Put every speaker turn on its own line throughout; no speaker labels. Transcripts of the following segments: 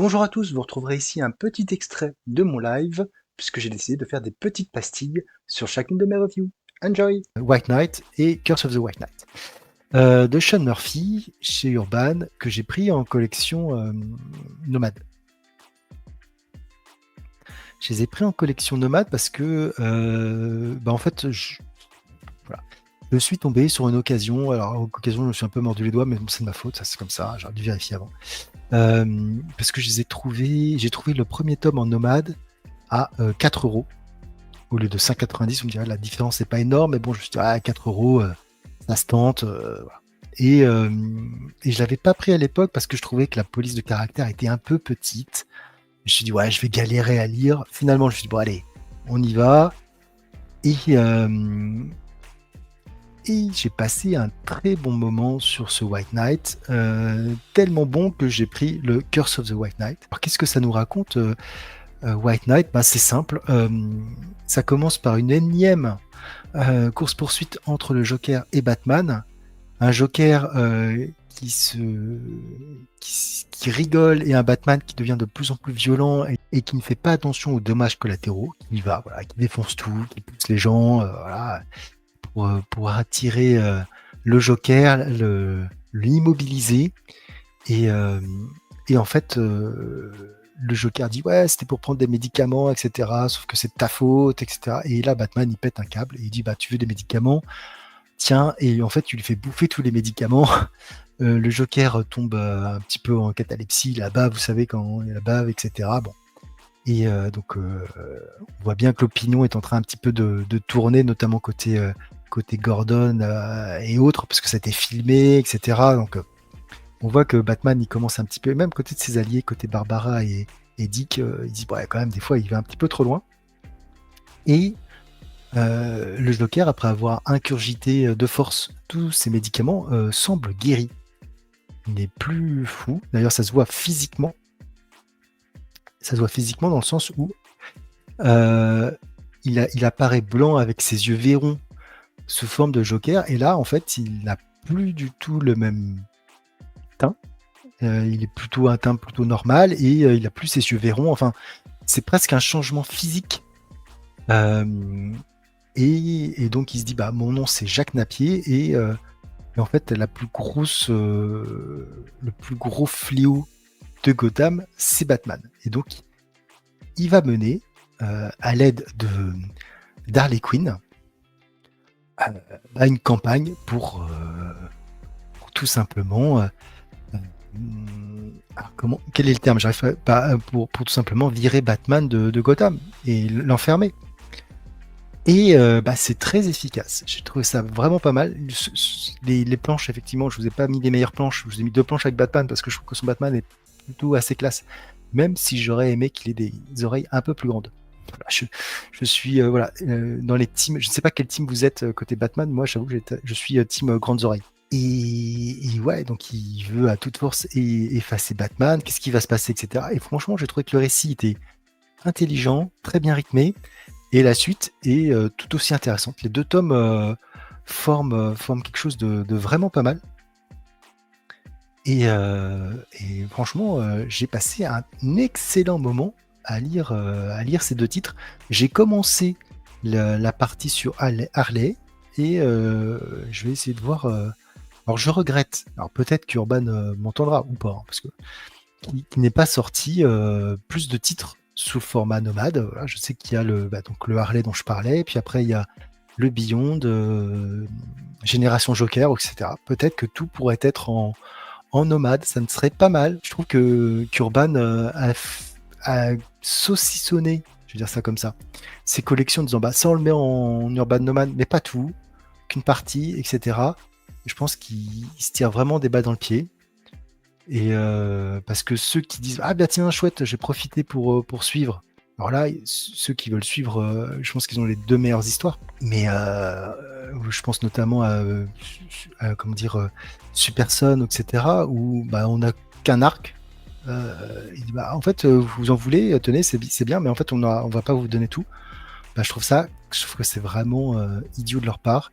Bonjour à tous, vous retrouverez ici un petit extrait de mon live, puisque j'ai décidé de faire des petites pastilles sur chacune de mes reviews. Enjoy! White Knight et Curse of the White Knight. De Sean Murphy, chez Urban, que j'ai pris en collection Nomade. Je les ai pris en collection Nomade parce que, en fait, voilà. Je suis tombé sur une occasion. Alors, occasion, je me suis un peu mordu les doigts, mais bon, c'est de ma faute, ça c'est comme ça, j'aurais dû vérifier avant. Parce que je les ai trouvés, j'ai trouvé le premier tome en Nomade à 4 euros au lieu de 5,90. On me dirait la différence n'est pas énorme, mais bon, je me suis dit, 4 euros, ça se tente. Voilà. Et je l'avais pas pris à l'époque parce que je trouvais que la police de caractère était un peu petite. Je me suis dit, ouais, je vais galérer à lire. Finalement, je me suis dit, bon, allez, on y va. Et j'ai passé un très bon moment sur ce White Knight, tellement bon que j'ai pris le Curse of the White Knight. Alors, qu'est-ce que ça nous raconte, White Knight? C'est simple. Ça commence par une énième course-poursuite entre le Joker et Batman. Un Joker qui rigole et un Batman qui devient de plus en plus violent et qui ne fait pas attention aux dommages collatéraux, qui va, voilà, qui défonce tout, qui pousse les gens, voilà, pour attirer le Joker, l'immobiliser. Et en fait, le Joker dit ouais, c'était pour prendre des médicaments, etc. Sauf que c'est de ta faute, etc. Et là, Batman, il pète un câble et il dit bah tu veux des médicaments? Tiens, et en fait, tu lui fais bouffer tous les médicaments. Le Joker tombe un petit peu en catalepsie, la bave, vous savez, quand il y a la bave, etc. Bon. Et donc, on voit bien que l'opinion est en train un petit peu de tourner, notamment côté Gordon et autres, parce que ça a été filmé, etc. Donc, on voit que Batman, il commence un petit peu, même côté de ses alliés, côté Barbara et Dick, il dit, quand même, des fois, il va un petit peu trop loin. Et le Joker, après avoir incurgité de force tous ses médicaments, semble guéri. Il n'est plus fou. D'ailleurs, ça se voit physiquement. Ça se voit physiquement dans le sens où il apparaît blanc avec ses yeux verrons sous forme de Joker. Et là, en fait, il n'a plus du tout le même teint. Il est plutôt un teint plutôt normal et il a plus ses yeux verrons. Enfin, c'est presque un changement physique. Et donc, il se dit, mon nom, c'est Jacques Napier. Et en fait, le plus gros fléau de Gotham, c'est Batman. Et donc, il va mener, à l'aide d'Harley Quinn, une campagne pour tout simplement quel est le terme? J'arrive pas pour tout simplement virer Batman de Gotham et l'enfermer. Et c'est très efficace. J'ai trouvé ça vraiment pas mal. Les planches, effectivement, je vous ai pas mis les meilleures planches. Je vous ai mis 2 planches avec Batman parce que je trouve que son Batman est plutôt assez classe. Même si j'aurais aimé qu'il ait des oreilles un peu plus grandes. Voilà, je suis dans les teams. Je ne sais pas quel team vous êtes côté Batman. Moi, j'avoue que je suis team grandes oreilles. Et ouais, donc il veut à toute force effacer Batman. Qu'est-ce qui va se passer, etc. Et franchement, j'ai trouvé que le récit était intelligent, très bien rythmé. Et la suite est tout aussi intéressante. Les 2 tomes forment quelque chose de vraiment pas mal. Et franchement, j'ai passé un excellent moment à lire ces 2 titres. J'ai commencé la partie sur Harley et je vais essayer de voir. Alors, je regrette. Alors, peut-être qu'Urban m'entendra ou pas, hein, parce que qui n'est pas sorti plus de titres sous format nomade. Voilà, je sais qu'il y a donc le Harley dont je parlais, et puis après il y a le Beyond, Génération Joker, etc. Peut-être que tout pourrait être en nomade, ça ne serait pas mal. Je trouve que qu'Urban a saucissonné, je vais dire ça comme ça, ses collections en disant ça on le met en Urban Nomade, mais pas tout, qu'une partie, etc. Je pense qu'il se tire vraiment des balles dans le pied. Et parce que ceux qui disent tiens chouette, j'ai profité pour suivre. Alors là, ceux qui veulent suivre, je pense qu'ils ont les 2 meilleures histoires. Mais je pense notamment à Superson, etc. Où on n'a qu'un arc. Il dit en fait vous en voulez, tenez, c'est bien, mais en fait on va pas vous donner tout. Je trouve que c'est vraiment idiot de leur part,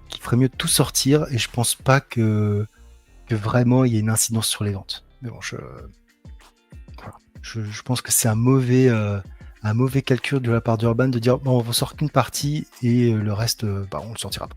qu'il ferait mieux de tout sortir. Et je pense pas que vraiment il y ait une incidence sur les ventes. Mais bon, voilà. Je pense que c'est un mauvais calcul de la part d'Urban de dire bon, on ne sort qu'une partie et le reste, bah, on le sortira pas.